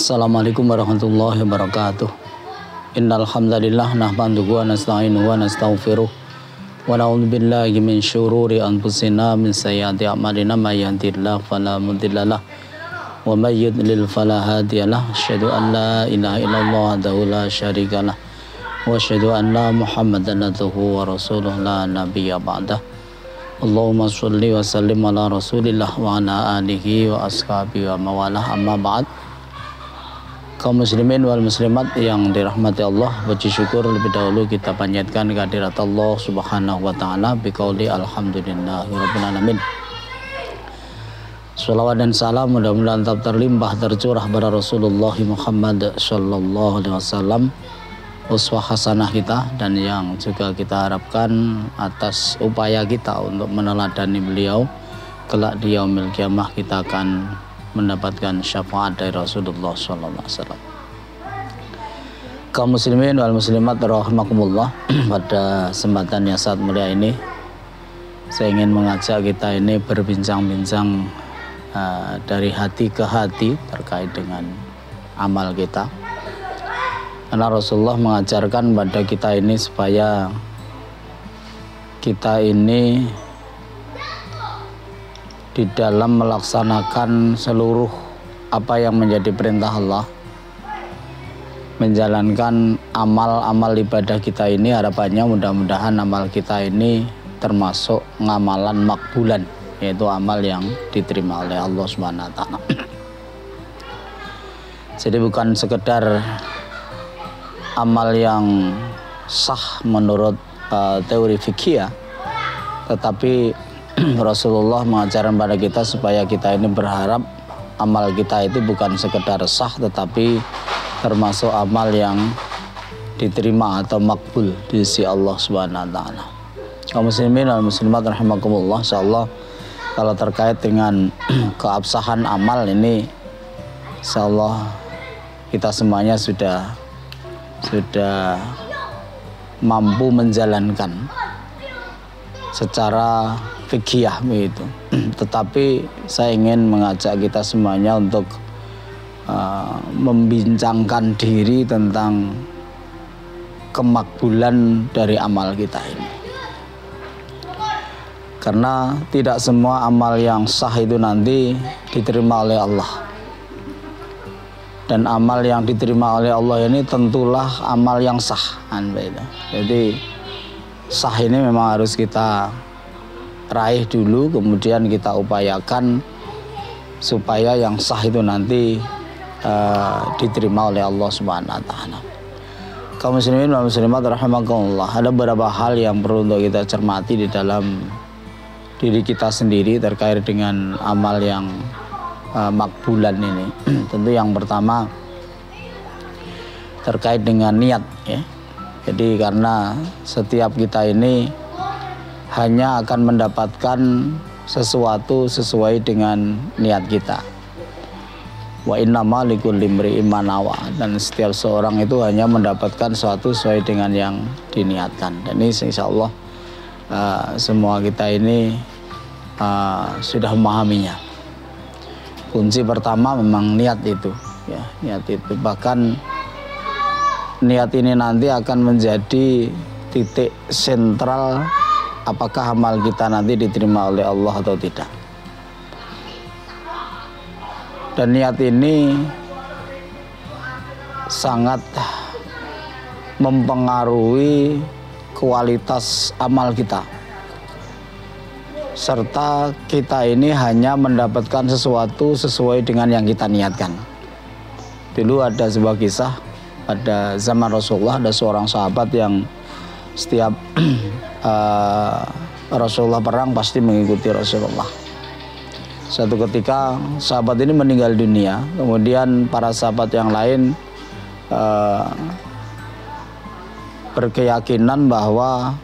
Assalamualaikum warahmatullahi wabarakatuh. Innal hamdalillah nahmaduhu wa nasta'inuhu wa nastaghfiruh wa na'udzu billahi min syururi anfusina min sayyiati a'malina may yahdihillahu fala mudhillalah wa may yudlil fala hadiyalah. Asyhadu an la ilaha illallah wahdahu la syarikalah wa asyhadu anna Muhammadan abduhu wa rasuluh la nabiyya ba'dah. Allahumma sholli wa sallim ala rasulillah wa ala alihi wa ashabihi wa mawalah, amma ba'd. Kaum muslimin wal muslimat yang dirahmati Allah, puji syukur lebih dahulu kita panjatkan kehadirat Allah Subhanahu wa taala biqauli alhamdulillahirabbil alamin. Shalawat dan salam mudah-mudahan tetap terlimpah tercurah pada Rasulullah Muhammad sallallahu alaihi wasallam, uswah hasanah kita, dan yang juga kita harapkan atas upaya kita untuk meneladani beliau, kelak di yaumil qiyamah kita akan mendapatkan syafaat dari Rasulullah sallallahu alaihi wasallam. Kaum muslimin wal muslimat rahimakumullah, pada kesempatan yang sangat mulia ini saya ingin mengajak kita ini berbincang-bincang dari hati ke hati terkait dengan amal kita. Karena Rasulullah mengajarkan pada kita ini supaya kita ini di dalam melaksanakan seluruh apa yang menjadi perintah Allah, menjalankan amal-amal ibadah kita ini, harapannya mudah-mudahan amal kita ini termasuk ngamalan makbulan, yaitu amal yang diterima oleh Allah Subhanahu wa taala. Jadi bukan sekedar amal yang sah menurut teori fikih, tetapi Rasulullah mengajarkan pada kita supaya kita ini berharap amal kita itu bukan sekedar sah, tetapi termasuk amal yang diterima atau makbul di sisi Allah Subhanahu wa taala. Kaum muslimin dan muslimat rahimakumullah, insyaallah kalau terkait dengan keabsahan amal ini, insyaallah kita semuanya sudah mampu menjalankan secara fikih begitu. Tetapi saya ingin mengajak kita semuanya untuk membincangkan diri tentang kemakbulan dari amal kita ini. Karena tidak semua amal yang sah itu nanti diterima oleh Allah. Dan amal yang diterima oleh Allah ini tentulah amal yang sah. Jadi sah ini memang harus kita raih dulu, kemudian kita upayakan supaya yang sah itu nanti diterima oleh Allah Subhanahu wa taala. Kaum muslimin dan muslimat rahimakumullah, ada beberapa hal yang perlu untuk kita cermati di dalam diri kita sendiri terkait dengan amal yang makbulan ini. Tentu yang pertama terkait dengan niat, ya. Jadi karena setiap kita ini hanya akan mendapatkan sesuatu sesuai dengan niat kita. Wa innama likulli imri'in ma nawa, dan setiap seorang itu hanya mendapatkan sesuatu sesuai dengan yang diniatkan. Dan ini insyaallah semua kita ini sudah memahaminya. Kunci pertama memang niat itu, ya, niat itu. Bahkan niat ini nanti akan menjadi titik sentral apakah amal kita nanti diterima oleh Allah atau tidak. Dan niat ini sangat mempengaruhi kualitas amal kita, serta kita ini hanya mendapatkan sesuatu sesuai dengan yang kita niatkan. Dulu ada sebuah kisah, pada zaman Rasulullah ada seorang sahabat yang setiap Rasulullah perang pasti mengikuti Rasulullah. Suatu ketika sahabat ini meninggal dunia, kemudian para sahabat yang lain berkeyakinan bahwa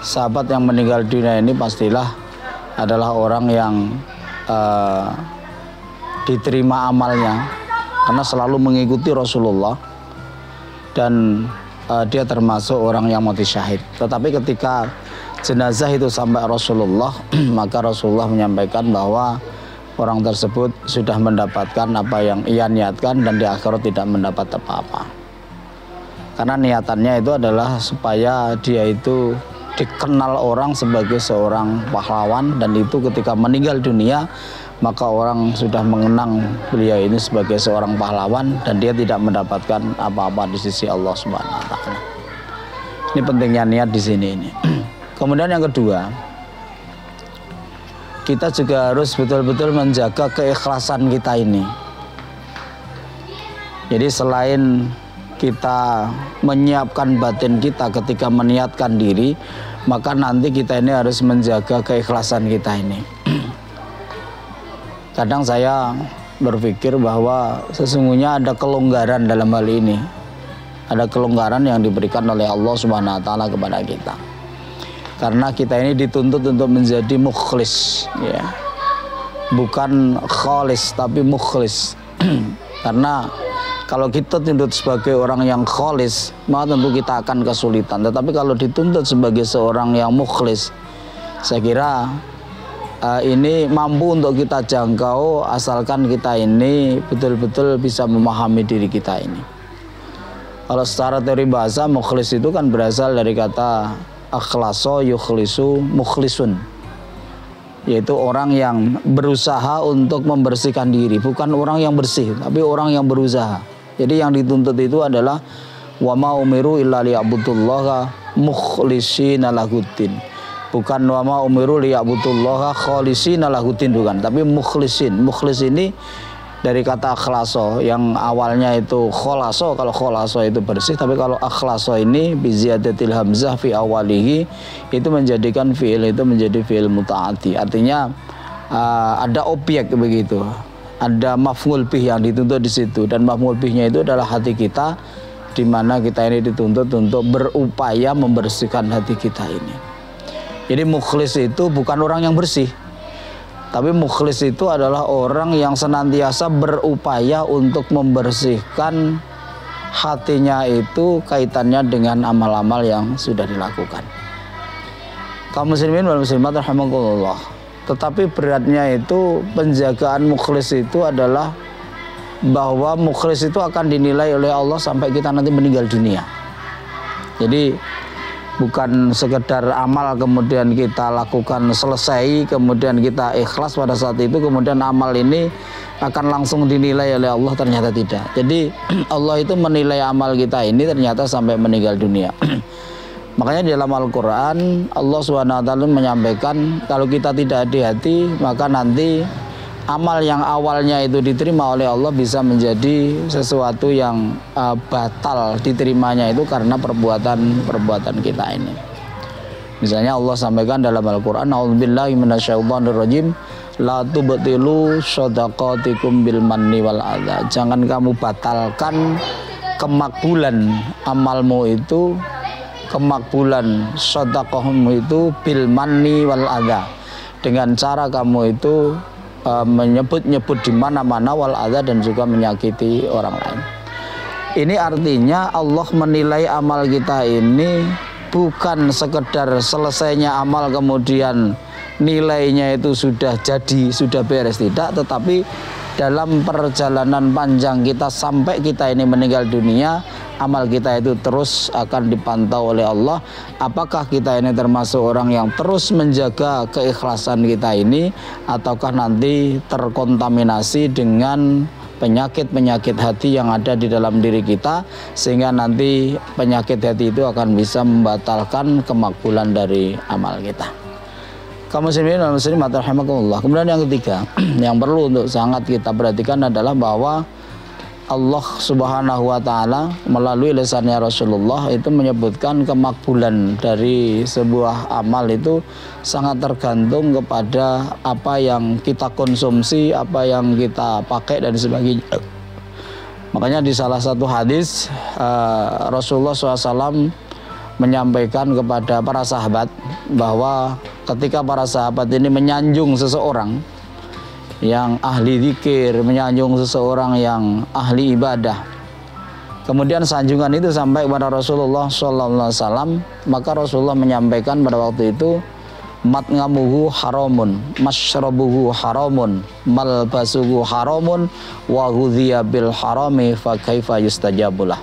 sahabat yang meninggal dunia ini pastilah adalah orang yang diterima amalnya, karena selalu mengikuti Rasulullah dan dia termasuk orang yang mati syahid. Tetapi ketika jenazah itu sampai Rasulullah, maka Rasulullah menyampaikan bahwa orang tersebut sudah mendapatkan apa yang ia niatkan dan di akhirat tidak mendapat apa-apa. Karena niatannya itu adalah supaya dia itu dikenal orang sebagai seorang pahlawan, dan itu ketika meninggal dunia maka orang sudah mengenang beliau ini sebagai seorang pahlawan dan dia tidak mendapatkan apa-apa di sisi Allah Subhanahu wa taala. Ini pentingnya niat di sini ini. Kemudian yang kedua, kita juga harus betul-betul menjaga keikhlasan kita ini. Jadi selain kita menyiapkan batin kita ketika meniatkan diri, maka nanti kita ini harus menjaga keikhlasan kita ini. Kadang saya berpikir bahwa sesungguhnya ada kelonggaran dalam hal ini. Ada kelonggaran yang diberikan oleh Allah Subhanahu wa taala kepada kita. Karena kita ini dituntut untuk menjadi mukhlis, ya. Bukan khalis tapi mukhlis. Karena kalau kita dituntut sebagai orang yang khalis, maka tentu kita akan kesulitan. Tetapi kalau dituntut sebagai seorang yang mukhlis, saya kira ini mampu untuk kita jangkau asalkan kita ini betul-betul bisa memahami diri kita ini. Kalau secara teori bahasa, mukhlis itu kan berasal dari kata akhlaso yukhlisu mukhlisun, yaitu orang yang berusaha untuk membersihkan diri, bukan orang yang bersih tapi orang yang berusaha. Jadi yang dituntut itu adalah wa ma umiru illa liya'budullaha mukhlishina lahuddin. Bukan wa ma umiru liya'budullaha khalisina lahuddin, bukan, tapi mukhlisin. Mukhlis ini dari kata akhlaso, yang awalnya itu kholaso. Kalau kholaso itu bersih, tapi kalau akhlaso ini bi ziyadatil hamzah fi awalihi, itu menjadikan fi'il itu menjadi fi'il muta'addi. Artinya ada objek begitu, ada maf'ul bih yang dituntut di situ, dan maf'ul bihnya itu adalah hati kita, di mana kita ini dituntut untuk berupaya membersihkan hati kita ini. Jadi mukhlis itu bukan orang yang bersih, tapi mukhlis itu adalah orang yang senantiasa berupaya untuk membersihkan hatinya itu kaitannya dengan amal-amal yang sudah dilakukan. Kaum muslimin wal muslimat rahimakumullah. Tetapi beratnya itu penjagaan mukhlis itu adalah bahwa mukhlis itu akan dinilai oleh Allah sampai kita nanti meninggal dunia. Jadi bukan sekedar amal kemudian kita lakukan selesai, kemudian kita ikhlas pada saat itu, kemudian amal ini akan langsung dinilai oleh Allah, ternyata tidak. Jadi Allah itu menilai amal kita ini ternyata sampai meninggal dunia. Makanya di dalam Al-Quran Allah SWT menyampaikan kalau kita tidak hati-hati, maka nanti amal yang awalnya itu diterima oleh Allah bisa menjadi sesuatu yang batal diterimanya itu karena perbuatan kita ini. Misalnya Allah sampaikan dalam Al-Quran, a'udzubillahi minasyaitonirrajim, la tubtilu shadaqatikum bil manni wal adza. Jangan kamu batalkan kemakbulan amalmu itu, kemakbulan sedekahmu itu bil manni wal adza, dengan cara kamu itu menyebut-nyebut di mana-mana wal adza, dan juga menyakiti orang lain. Ini artinya Allah menilai amal kita ini bukan sekedar selesainya amal kemudian nilainya itu sudah jadi, sudah beres, tidak, tetapi dalam perjalanan panjang kita sampai kita ini meninggal dunia, amal kita itu terus akan dipantau oleh Allah. Apakah kita ini termasuk orang yang terus menjaga keikhlasan kita ini, ataukah nanti terkontaminasi dengan penyakit-penyakit hati yang ada di dalam diri kita, sehingga nanti penyakit hati itu akan bisa membatalkan kemakbulan dari amal kita. Kaum muslimin dan muslimat rahimakumullah. Kemudian yang ketiga yang perlu untuk sangat kita perhatikan adalah bahwa Allah Subhanahu wa taala melalui lisannya Rasulullah itu menyebutkan kemakbulan dari sebuah amal itu sangat tergantung kepada apa yang kita konsumsi, apa yang kita pakai dan sebagainya. Makanya di salah satu hadis Rasulullah SAW menyampaikan kepada para sahabat bahwa ketika para sahabat ini menyanjung seseorang yang ahli zikir, menyanjung seseorang yang ahli ibadah, kemudian sanjungan itu sampai kepada Rasulullah SAW, maka Rasulullah menyampaikan pada waktu itu, mat'amuhu haramun, masyrabuhu haramun, malbasuhu haramun, wa ghudhiya bil harami fa kaifa yustajabulah.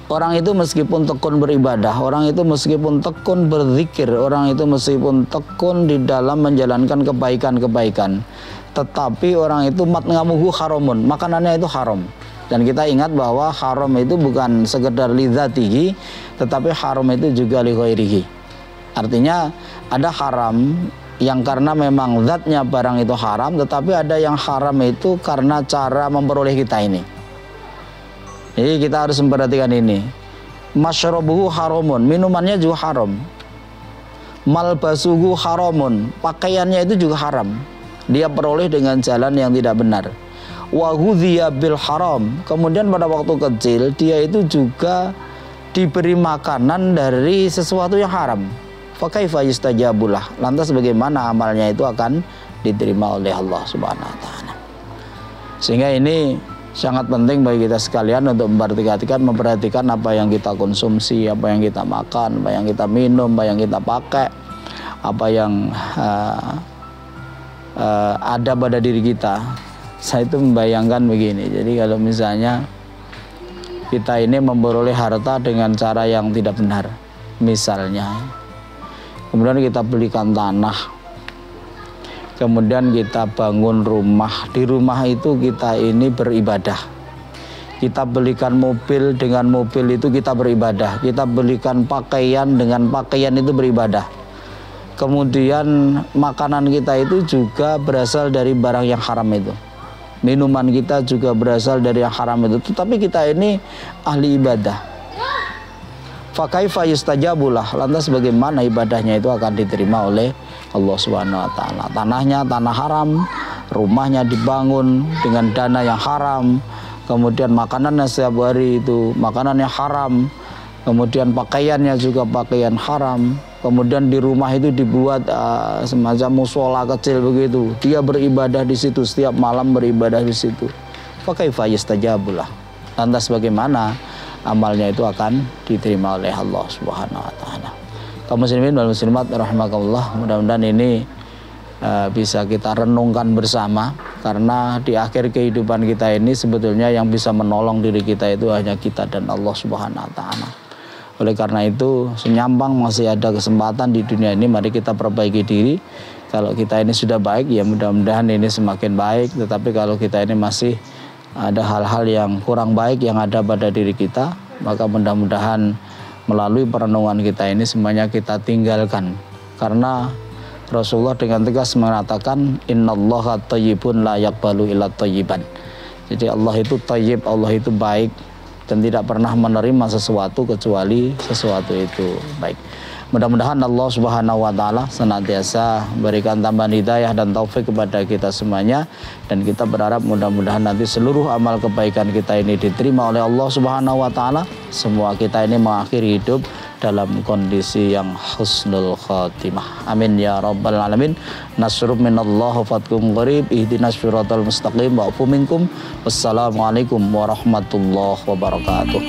Orang itu meskipun tekun beribadah, orang itu meskipun tekun berzikir, orang itu meskipun tekun di dalam menjalankan kebaikan-kebaikan, tetapi orang itu mat'amuhu haramun, makanannya itu haram. Dan kita ingat bahwa haram itu bukan sekedar lidzatihi, tetapi haram itu juga li ghairihi. Artinya ada haram yang karena memang zatnya barang itu haram, tetapi ada yang haram itu karena cara memperoleh kita ini. Jadi kita harus memperhatikan ini. Masyrabuhu haramun, minumannya juga haram. Malbasuhu haramun, pakaiannya itu juga haram. Dia peroleh dengan jalan yang tidak benar. Wa ghudhiya bil haram, kemudian pada waktu kecil dia itu juga diberi makanan dari sesuatu yang haram. Fa kaifa yustajabulah, lantas bagaimana amalnya itu akan diterima oleh Allah Subhanahu wa taala. Sehingga ini sangat penting bagi kita sekalian untuk memperhatikan apa yang kita konsumsi, apa yang kita makan, apa yang kita minum, apa yang kita pakai, apa yang ada pada diri kita. Saya itu membayangkan begini, jadi kalau misalnya kita ini memperoleh harta dengan cara yang tidak benar, misalnya kemudian kita belikan tanah, kemudian kita bangun rumah, di rumah itu kita ini beribadah, kita belikan mobil, dengan mobil itu kita beribadah, kita belikan pakaian, dengan pakaian itu beribadah, kemudian makanan kita itu juga berasal dari barang yang haram itu, minuman kita juga berasal dari yang haram itu, tetapi kita ini ahli ibadah. Fa kaifa yustajabulah, lantas bagaimana ibadahnya itu akan diterima oleh Allah Subhanahu wa taala. Tanahnya tanah haram, rumahnya dibangun dengan dana yang haram, kemudian makanannya setiap hari itu makanannya haram, kemudian pakaiannya juga pakaian haram, kemudian di rumah itu dibuat semacam musola kecil begitu, dia beribadah di situ, setiap malam beribadah di situ. Fa kaifa yustajabulah, lantas bagaimana amalnya itu akan diterima oleh Allah Subhanahu wa taala. Kaum muslimin wal muslimat rahimakumullah, mudah-mudahan ini bisa kita renungkan bersama, karena di akhir kehidupan kita ini sebetulnya yang bisa menolong diri kita itu hanya kita dan Allah Subhanahu wa taala. Oleh karena itu, senyampang masih ada kesempatan di dunia ini, mari kita perbaiki diri. Kalau kita ini sudah baik, ya mudah-mudahan ini semakin baik. Tetapi kalau kita ini masih ada hal-hal yang kurang baik yang ada pada diri kita, maka mudah-mudahan melalui perenungan kita ini semuanya kita tinggalkan. Karena Rasulullah dengan tegas mengatakan, innallaha thayyibun la yaqbalu illa thayyiban. Jadi Allah itu thayyib, Allah itu baik, dan tidak pernah menerima sesuatu kecuali sesuatu itu baik. Mudah-mudahan Allah Subhanahu wa taala senantiasa berikan tambahan hidayah dan taufik kepada kita semuanya, dan kita berharap mudah-mudahan nanti seluruh amal kebaikan kita ini diterima oleh Allah Subhanahu wa taala. Semua kita ini mengakhiri hidup dalam kondisi yang husnul khatimah. Amin ya rabbal alamin. Nasrub minallah fatkum qarib, ihdinas siratal mustaqim, wa'fu minkum. Wassalamualaikum warahmatullahi wabarakatuh.